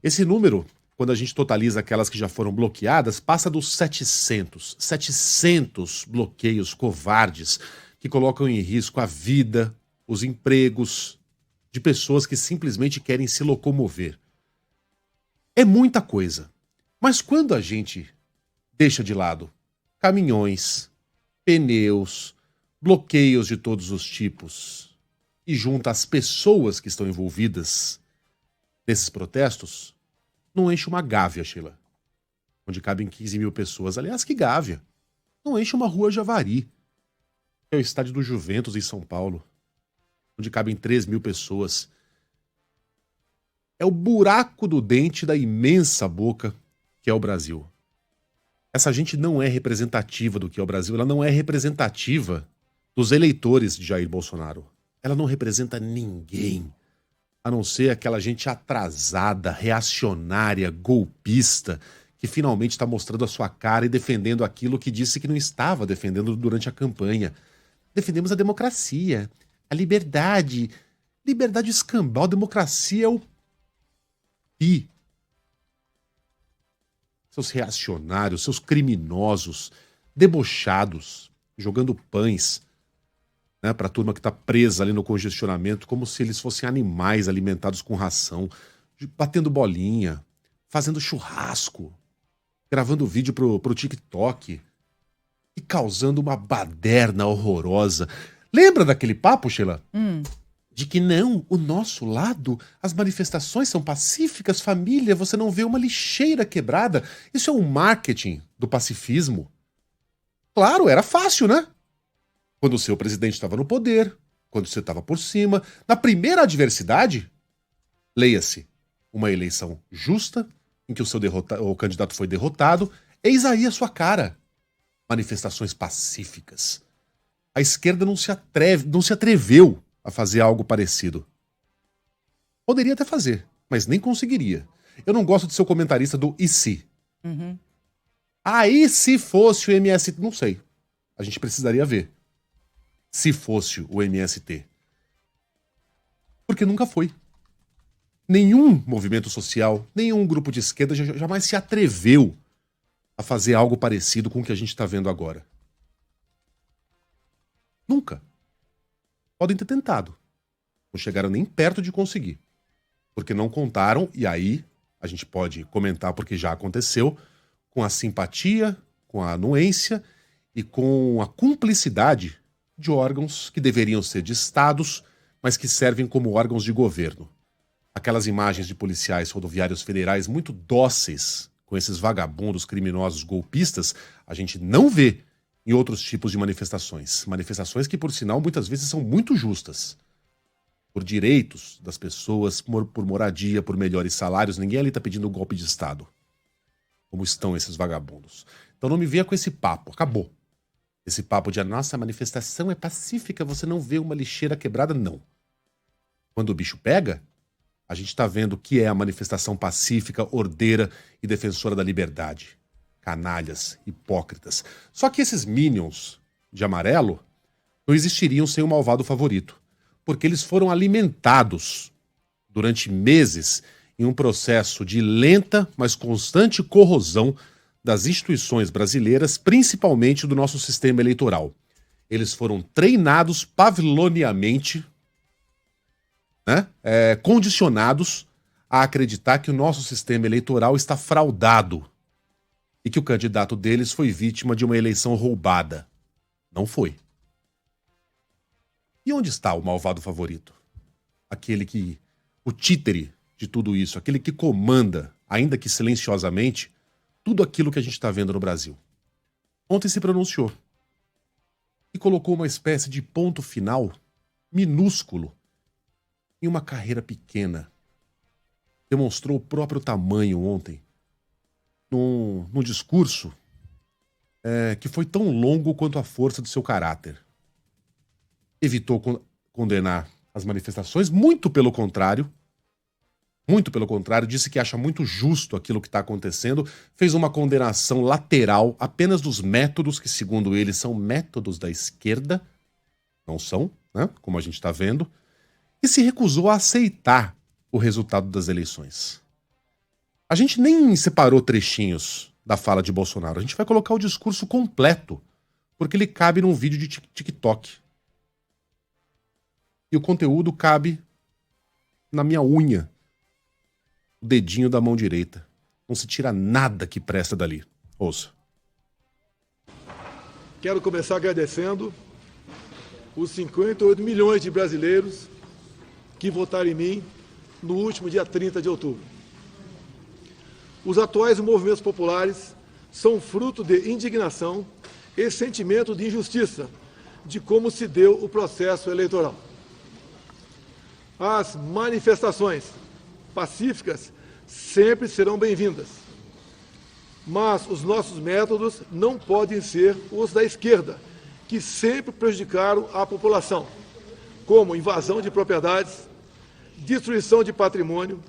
Esse número, quando a gente totaliza aquelas que já foram bloqueadas, passa dos 700. 700 bloqueios covardes que colocam em risco a vida, os empregos de pessoas que simplesmente querem se locomover. É muita coisa. Mas quando a gente deixa de lado caminhões, pneus, bloqueios de todos os tipos e junta as pessoas que estão envolvidas nesses protestos, não enche uma gávea, Sheila, onde cabem 15 mil pessoas. Aliás, que gávea? Não enche uma rua Javari, que é o estádio do Juventus em São Paulo, onde cabem 3 mil pessoas. É o buraco do dente da imensa boca que é o Brasil. Essa gente não é representativa do que é o Brasil, ela não é representativa dos eleitores de Jair Bolsonaro. Ela não representa ninguém, a não ser aquela gente atrasada, reacionária, golpista, que finalmente está mostrando a sua cara e defendendo aquilo que disse que não estava defendendo durante a campanha. Defendemos a democracia, a liberdade. Liberdade escambau, democracia é o pi. Seus reacionários, seus criminosos, debochados, jogando pães, né, para a turma que está presa ali no congestionamento, como se eles fossem animais alimentados com ração, batendo bolinha, fazendo churrasco, gravando vídeo pro TikTok e causando uma baderna horrorosa. Lembra daquele papo, Sheila? De que não, o nosso lado, as manifestações são pacíficas, família, você não vê uma lixeira quebrada. Isso é um marketing do pacifismo. Claro, era fácil, né? Quando o seu presidente estava no poder, quando você estava por cima. Na primeira adversidade, leia-se, uma eleição justa, em que o candidato foi derrotado, eis aí a sua cara. Manifestações pacíficas. A esquerda não se atreveu a fazer algo parecido. Poderia até fazer, mas nem conseguiria. Eu não gosto de ser o comentarista do e se. Aí se fosse o MST, não sei. A gente precisaria ver. Se fosse o MST. Porque nunca foi. Nenhum movimento social, nenhum grupo de esquerda jamais se atreveu a fazer algo parecido com o que a gente está vendo agora. Nunca. Podem ter tentado. Não chegaram nem perto de conseguir. Porque não contaram, e aí a gente pode comentar porque já aconteceu, com a simpatia, com a anuência e com a cumplicidade de órgãos que deveriam ser de estados, mas que servem como órgãos de governo. Aquelas imagens de policiais rodoviários federais muito dóceis com esses vagabundos criminosos golpistas, a gente não vê em outros tipos de manifestações. Manifestações que, por sinal, muitas vezes são muito justas. Por direitos das pessoas, por moradia, por melhores salários. Ninguém ali está pedindo um golpe de Estado. Como estão esses vagabundos. Então não me venha com esse papo. Acabou. Esse papo de a nossa manifestação é pacífica, você não vê uma lixeira quebrada, não. Quando o bicho pega, a gente está vendo o que é a manifestação pacífica, ordeira e defensora da liberdade. Canalhas, hipócritas. Só que esses minions de amarelo não existiriam sem o malvado favorito, porque eles foram alimentados durante meses em um processo de lenta, mas constante corrosão das instituições brasileiras, principalmente do nosso sistema eleitoral. Eles foram treinados pavloniamente, né, condicionados a acreditar que o nosso sistema eleitoral está fraudado e que o candidato deles foi vítima de uma eleição roubada. Não foi. E onde está o malvado favorito? O títere de tudo isso, aquele que comanda, ainda que silenciosamente, tudo aquilo que a gente está vendo no Brasil. Ontem se pronunciou e colocou uma espécie de ponto final minúsculo em uma carreira pequena. Demonstrou o próprio tamanho ontem, num discurso que foi tão longo quanto a força do seu caráter. Evitou condenar as manifestações, muito pelo contrário, disse que acha muito justo aquilo que está acontecendo, fez uma condenação lateral apenas dos métodos, que segundo ele são métodos da esquerda, não são, né, como a gente está vendo, e se recusou a aceitar o resultado das eleições. A gente nem separou trechinhos da fala de Bolsonaro, a gente vai colocar o discurso completo, porque ele cabe num vídeo de TikTok. E o conteúdo cabe na minha unha, o dedinho da mão direita. Não se tira nada que presta dali. Ouça. Quero começar agradecendo os 58 milhões de brasileiros que votaram em mim no último dia 30 de outubro. Os atuais movimentos populares são fruto de indignação e sentimento de injustiça de como se deu o processo eleitoral. As manifestações pacíficas sempre serão bem-vindas, mas os nossos métodos não podem ser os da esquerda, que sempre prejudicaram a população, como invasão de propriedades, destruição de patrimônio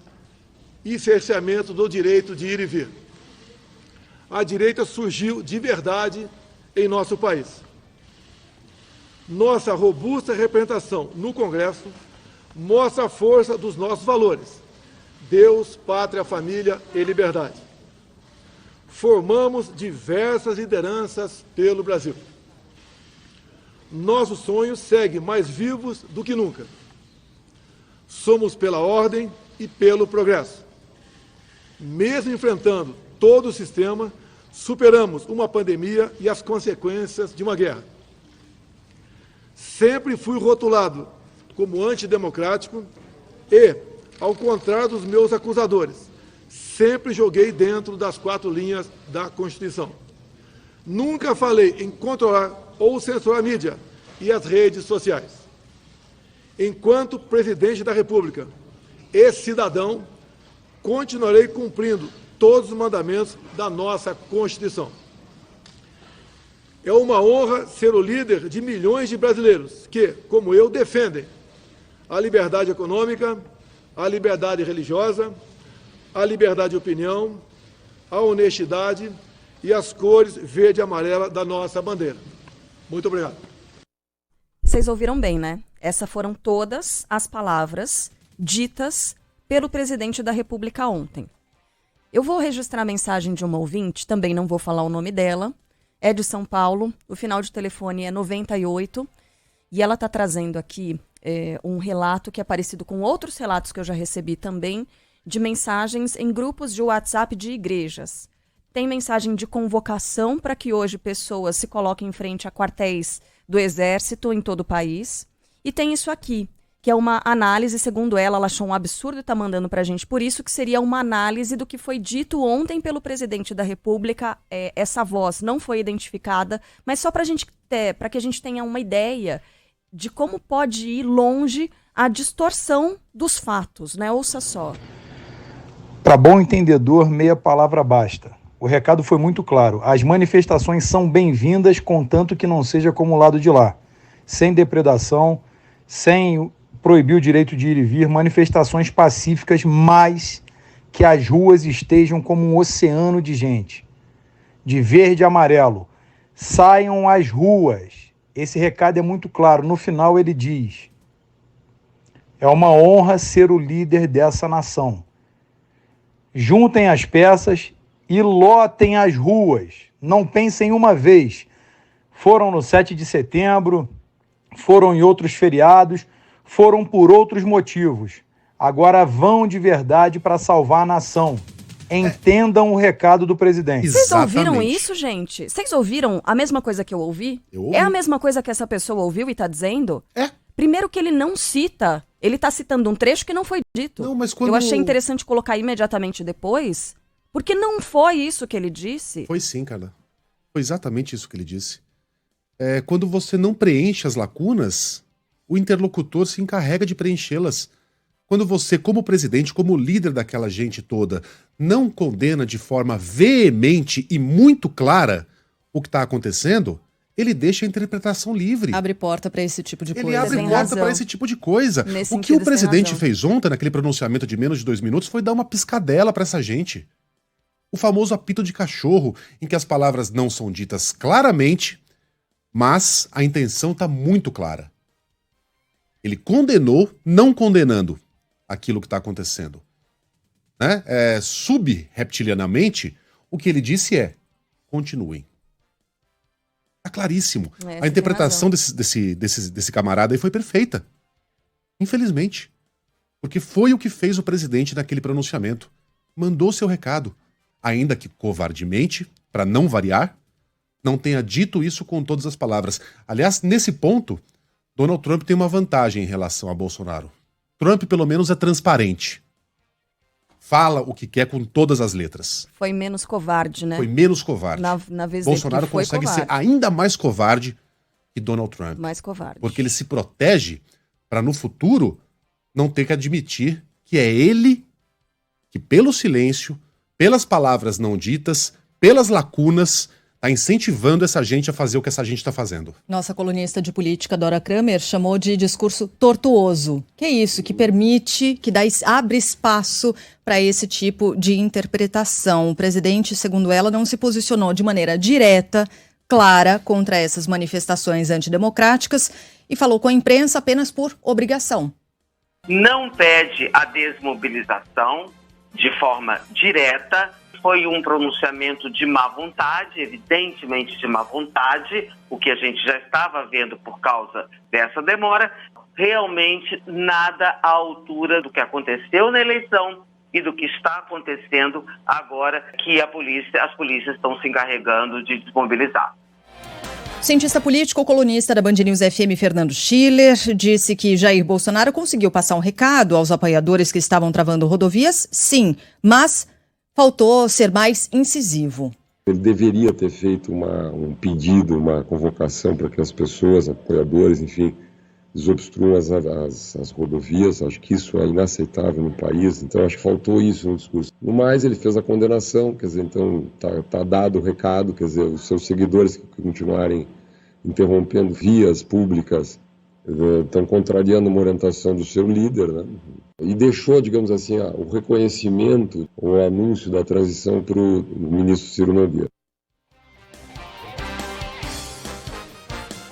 e cerceamento do direito de ir e vir. A direita surgiu de verdade em nosso país. Nossa robusta representação no Congresso mostra a força dos nossos valores: Deus, pátria, família e liberdade. Formamos diversas lideranças pelo Brasil. Nossos sonhos seguem mais vivos do que nunca. Somos pela ordem e pelo progresso. Mesmo enfrentando todo o sistema, superamos uma pandemia e as consequências de uma guerra. Sempre fui rotulado como antidemocrático e, ao contrário dos meus acusadores, sempre joguei dentro das 4 linhas da Constituição. Nunca falei em controlar ou censurar a mídia e as redes sociais. Enquanto presidente da República e cidadão, continuarei cumprindo todos os mandamentos da nossa Constituição. É uma honra ser o líder de milhões de brasileiros que, como eu, defendem a liberdade econômica, a liberdade religiosa, a liberdade de opinião, a honestidade e as cores verde e amarela da nossa bandeira. Muito obrigado. Vocês ouviram bem, né? Essas foram todas as palavras ditas pelo presidente da República ontem. Eu vou registrar a mensagem de uma ouvinte, também não vou falar o nome dela, é de São Paulo, o final de telefone é 98, e ela está trazendo aqui um relato que é parecido com outros relatos que eu já recebi também, de mensagens em grupos de WhatsApp de igrejas. Tem mensagem de convocação para que hoje pessoas se coloquem em frente a quartéis do Exército em todo o país. E tem isso aqui, que é uma análise, segundo ela achou um absurdo e está mandando para a gente, por isso que seria uma análise do que foi dito ontem pelo presidente da República. Essa voz não foi identificada, mas só para que a gente tenha uma ideia de como pode ir longe a distorção dos fatos, né? Ouça só. Para bom entendedor, meia palavra basta. O recado foi muito claro. As manifestações são bem-vindas, contanto que não seja como o lado de lá. Sem depredação, sem proibir o direito de ir e vir, manifestações pacíficas, mas que as ruas estejam como um oceano de gente, de verde e amarelo. Saiam às ruas. Esse recado é muito claro. No final ele diz: é uma honra ser o líder dessa nação. Juntem as peças e lotem as ruas. Não pensem uma vez. Foram no 7 de setembro, foram em outros feriados, foram por outros motivos. Agora vão de verdade para salvar a nação. Entendam o recado do presidente. Vocês ouviram isso, gente? Vocês ouviram a mesma coisa que eu ouvi? É a mesma coisa que essa pessoa ouviu e está dizendo? Primeiro que ele não cita, ele tá citando um trecho que não foi dito. Não, mas quando... Eu achei interessante colocar imediatamente depois, porque não foi isso que ele disse. Foi sim, Carla. Foi exatamente isso que ele disse. Quando você não preenche as lacunas, o interlocutor se encarrega de preenchê-las. Quando você, como presidente, como líder daquela gente toda, não condena de forma veemente e muito clara o que está acontecendo, ele deixa a interpretação livre. Abre porta para esse tipo de coisa. Ele abre porta para esse tipo de coisa. O que o presidente fez ontem, naquele pronunciamento de menos de 2 minutos, foi dar uma piscadela para essa gente. O famoso apito de cachorro, em que as palavras não são ditas claramente, mas a intenção está muito clara. Ele condenou, não condenando aquilo que está acontecendo. Né? Subreptilianamente, o que ele disse é: continuem. Está claríssimo. A interpretação desse camarada aí foi perfeita. Infelizmente. Porque foi o que fez o presidente naquele pronunciamento. Mandou seu recado. Ainda que covardemente, para não variar, não tenha dito isso com todas as palavras. Aliás, nesse ponto, Donald Trump tem uma vantagem em relação a Bolsonaro. Trump, pelo menos, é transparente. Fala o que quer com todas as letras. Foi menos covarde, né? Foi menos covarde. Na vez Bolsonaro consegue ser ainda mais covarde que Donald Trump. Mais covarde. Porque ele se protege para, no futuro, não ter que admitir que é ele que, pelo silêncio, pelas palavras não ditas, pelas lacunas, está incentivando essa gente a fazer o que essa gente está fazendo. Nossa colunista de política, Dora Kramer, chamou de discurso tortuoso. Que é isso? Que permite, abre espaço para esse tipo de interpretação. O presidente, segundo ela, não se posicionou de maneira direta, clara, contra essas manifestações antidemocráticas e falou com a imprensa apenas por obrigação. Não pede a desmobilização de forma direta. Foi um pronunciamento de má vontade, evidentemente de má vontade, o que a gente já estava vendo por causa dessa demora. Realmente nada à altura do que aconteceu na eleição e do que está acontecendo agora que as polícias estão se encarregando de desmobilizar. Cientista político, colunista da Band News FM, Fernando Schiller, disse que Jair Bolsonaro conseguiu passar um recado aos apoiadores que estavam travando rodovias, sim, mas faltou ser mais incisivo. Ele deveria ter feito um pedido, uma convocação para que as pessoas, apoiadores, enfim, desobstruam as rodovias. Acho que isso é inaceitável no país, então acho que faltou isso no discurso. No mais, ele fez a condenação, quer dizer, então tá dado o recado, quer dizer, os seus seguidores que continuarem interrompendo vias públicas estão contrariando uma orientação do seu líder, né? E deixou, digamos assim, o reconhecimento, o anúncio da transição para o ministro Ciro Nogueira.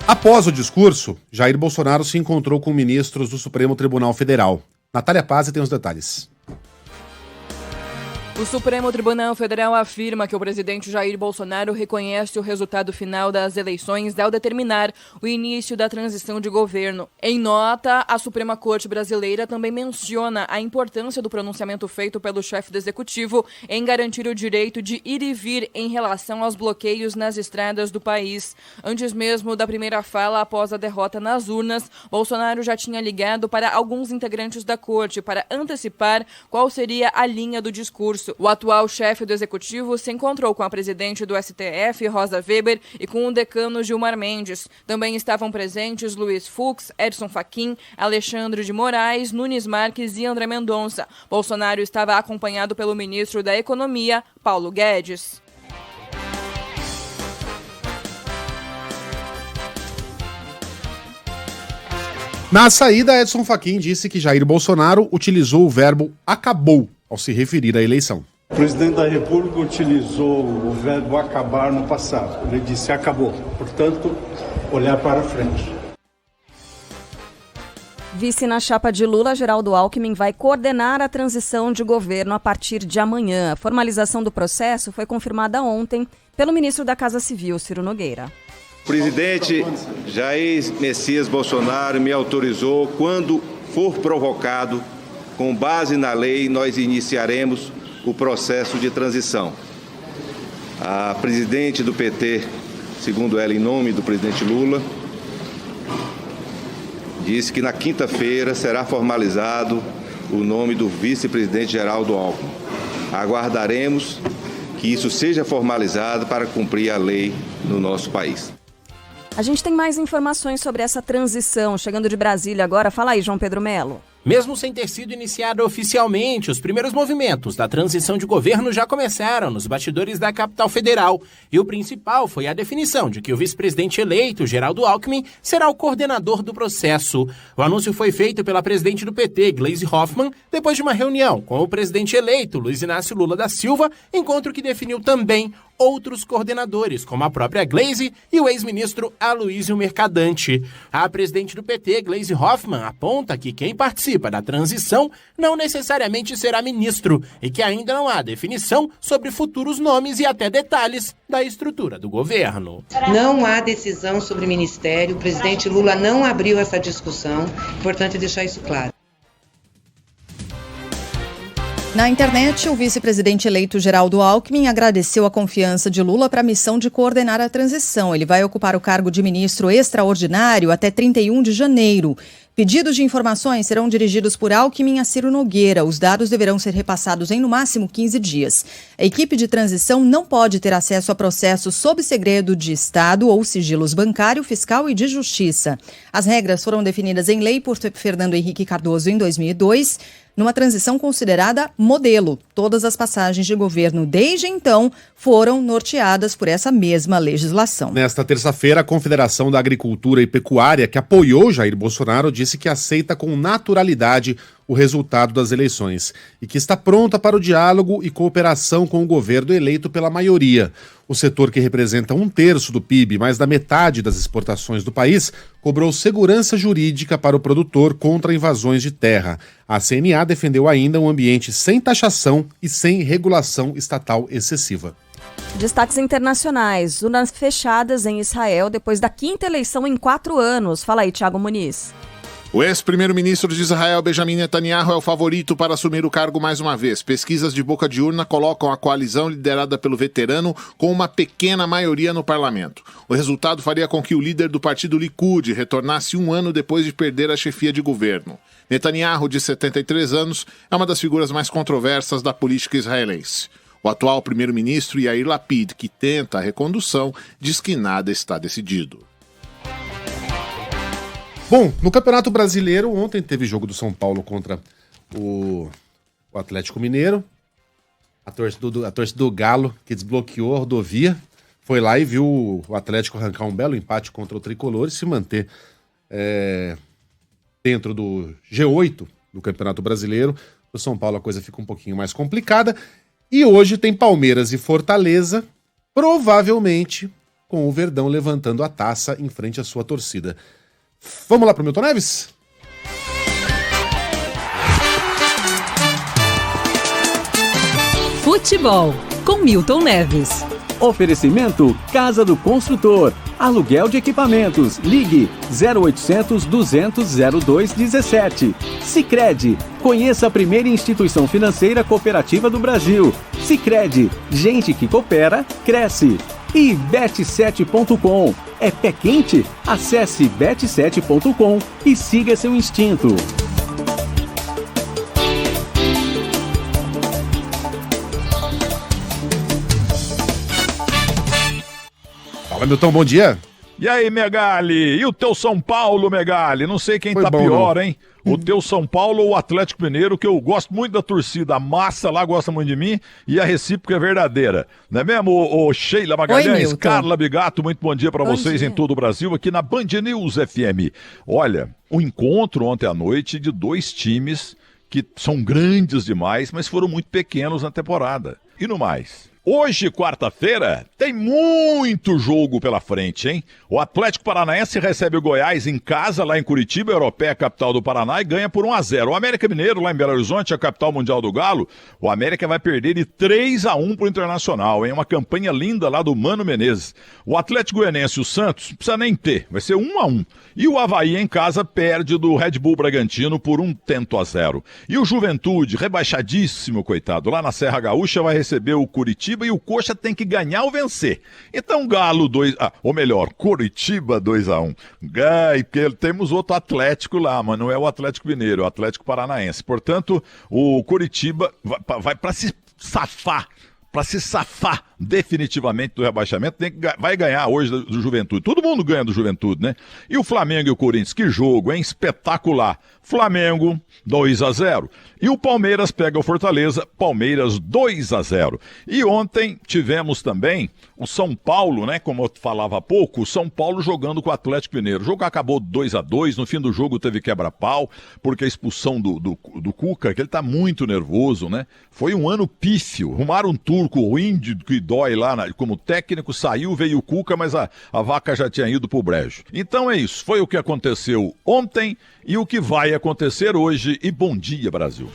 Após o discurso, Jair Bolsonaro se encontrou com ministros do Supremo Tribunal Federal. Natália Pazzi tem os detalhes. O Supremo Tribunal Federal afirma que o presidente Jair Bolsonaro reconhece o resultado final das eleições ao determinar o início da transição de governo. Em nota, a Suprema Corte Brasileira também menciona a importância do pronunciamento feito pelo chefe do Executivo em garantir o direito de ir e vir em relação aos bloqueios nas estradas do país. Antes mesmo da primeira fala após a derrota nas urnas, Bolsonaro já tinha ligado para alguns integrantes da Corte para antecipar qual seria a linha do discurso. O atual chefe do Executivo se encontrou com a presidente do STF, Rosa Weber, e com o decano Gilmar Mendes. Também estavam presentes Luiz Fux, Edson Fachin, Alexandre de Moraes, Nunes Marques e André Mendonça. Bolsonaro estava acompanhado pelo ministro da Economia, Paulo Guedes. Na saída, Edson Fachin disse que Jair Bolsonaro utilizou o verbo acabou ao se referir à eleição. O presidente da República utilizou o verbo acabar no passado. Ele disse acabou. Portanto, olhar para frente. Vice na chapa de Lula, Geraldo Alckmin vai coordenar a transição de governo a partir de amanhã. A formalização do processo foi confirmada ontem pelo ministro da Casa Civil, Ciro Nogueira. O presidente Jair Messias Bolsonaro me autorizou, quando for provocado, com base na lei, nós iniciaremos o processo de transição. A presidente do PT, segundo ela, em nome do presidente Lula, disse que na quinta-feira será formalizado o nome do vice-presidente Geraldo Alckmin. Aguardaremos que isso seja formalizado para cumprir a lei no nosso país. A gente tem mais informações sobre essa transição. Chegando de Brasília agora, fala aí, João Pedro Melo. Mesmo sem ter sido iniciada oficialmente, os primeiros movimentos da transição de governo já começaram nos bastidores da capital federal. E o principal foi a definição de que o vice-presidente eleito, Geraldo Alckmin, será o coordenador do processo. O anúncio foi feito pela presidente do PT, Gleisi Hoffmann, depois de uma reunião com o presidente eleito, Luiz Inácio Lula da Silva, encontro que definiu também outros coordenadores, como a própria Gleisi e o ex-ministro Aloysio Mercadante. A presidente do PT, Gleisi Hoffmann, aponta que quem participa da transição não necessariamente será ministro e que ainda não há definição sobre futuros nomes e até detalhes da estrutura do governo. Não há decisão sobre ministério, o presidente Lula não abriu essa discussão, importante deixar isso claro. Na internet, o vice-presidente eleito Geraldo Alckmin agradeceu a confiança de Lula para a missão de coordenar a transição. Ele vai ocupar o cargo de ministro extraordinário até 31 de janeiro. Pedidos de informações serão dirigidos por Alckmin a Ciro Nogueira. Os dados deverão ser repassados em, no máximo, 15 dias. A equipe de transição não pode ter acesso a processos sob segredo de Estado ou sigilos bancário, fiscal e de justiça. As regras foram definidas em lei por Fernando Henrique Cardoso em 2002, numa transição considerada modelo. Todas as passagens de governo desde então foram norteadas por essa mesma legislação. Nesta terça-feira, a Confederação da Agricultura e Pecuária, que apoiou Jair Bolsonaro, disse que aceita com naturalidade o resultado das eleições e que está pronta para o diálogo e cooperação com o governo eleito pela maioria. O setor, que representa 1/3 do PIB, mais da metade das exportações do país, cobrou segurança jurídica para o produtor contra invasões de terra. A CNA defendeu ainda um ambiente sem taxação e sem regulação estatal excessiva. Destaques internacionais. Urnas fechadas em Israel depois da 5ª eleição em 4 anos. Fala aí, Thiago Muniz. O ex-primeiro-ministro de Israel, Benjamin Netanyahu, é o favorito para assumir o cargo mais uma vez. Pesquisas de boca de urna colocam a coalizão liderada pelo veterano com uma pequena maioria no parlamento. O resultado faria com que o líder do partido Likud retornasse 1 ano depois de perder a chefia de governo. Netanyahu, de 73 anos, é uma das figuras mais controversas da política israelense. O atual primeiro-ministro, Yair Lapid, que tenta a recondução, diz que nada está decidido. Bom, no Campeonato Brasileiro, ontem teve jogo do São Paulo contra o Atlético Mineiro. A torcida do Galo, que desbloqueou a rodovia, foi lá e viu o Atlético arrancar um belo empate contra o Tricolor e se manter dentro do G8 do Campeonato Brasileiro. No São Paulo a coisa fica um pouquinho mais complicada. E hoje tem Palmeiras e Fortaleza, provavelmente com o Verdão levantando a taça em frente à sua torcida. Vamos lá para o Milton Neves? Futebol, com Milton Neves. Oferecimento Casa do Construtor. Aluguel de equipamentos. Ligue 0800 200 0217. Sicredi. Conheça a primeira instituição financeira cooperativa do Brasil. Sicredi. Gente que coopera, cresce. E bet7.com. É pé quente? Acesse bet7.com e siga seu instinto. Fala, Milton, bom dia. E aí, Megali? E o teu São Paulo, Megali? Não sei quem Foi tá bom, pior, não. hein? O teu São Paulo ou o Atlético Mineiro, que eu gosto muito da torcida. A massa lá gosta muito de mim e a recíproca é verdadeira. Não é mesmo, ô Sheila Magalhães, Oi, Carla Bigato, muito bom dia pra vocês em todo o Brasil, aqui na Band News FM. Olha, o encontro ontem à noite de 2 times que são grandes demais, mas foram muito pequenos na temporada. E no mais... Hoje, quarta-feira, tem muito jogo pela frente, hein? O Atlético Paranaense recebe o Goiás em casa, lá em Curitiba, a Europeia, capital do Paraná, e ganha por 1-0. O América Mineiro, lá em Belo Horizonte, a capital mundial do Galo, o América vai perder de 3-1 pro Internacional, hein? Uma campanha linda lá do Mano Menezes. O Atlético Goianense e o Santos, não precisa nem ter, vai ser 1-1. E o Avaí, em casa, perde do Red Bull Bragantino por 1-0. E o Juventude, rebaixadíssimo, coitado, lá na Serra Gaúcha, vai receber o Curitiba Curitiba e o Coxa tem que ganhar ou vencer. Então Galo 2, ou melhor, Curitiba 2-1. Porque temos outro Atlético lá, mas não é o Atlético Mineiro, é o Atlético Paranaense. Portanto, o Curitiba vai para se safar. Para se safar definitivamente do rebaixamento, vai ganhar hoje do Juventude. Todo mundo ganha do Juventude, né? E o Flamengo e o Corinthians, que jogo, hein? Espetacular. Flamengo, 2-0. E o Palmeiras pega o Fortaleza, Palmeiras 2-0. E ontem tivemos também o São Paulo, né? Como eu falava há pouco, o São Paulo jogando com o Atlético Mineiro. O jogo acabou 2-2, no fim do jogo teve quebra-pau, porque a expulsão do Cuca, que ele tá muito nervoso, né? Foi um ano pífio. Arrumaram um turco ruim que dói lá como técnico, saiu, veio o Cuca, mas a vaca já tinha ido pro brejo. Então é isso, foi o que aconteceu ontem e o que vai acontecer hoje. E bom dia, Brasil.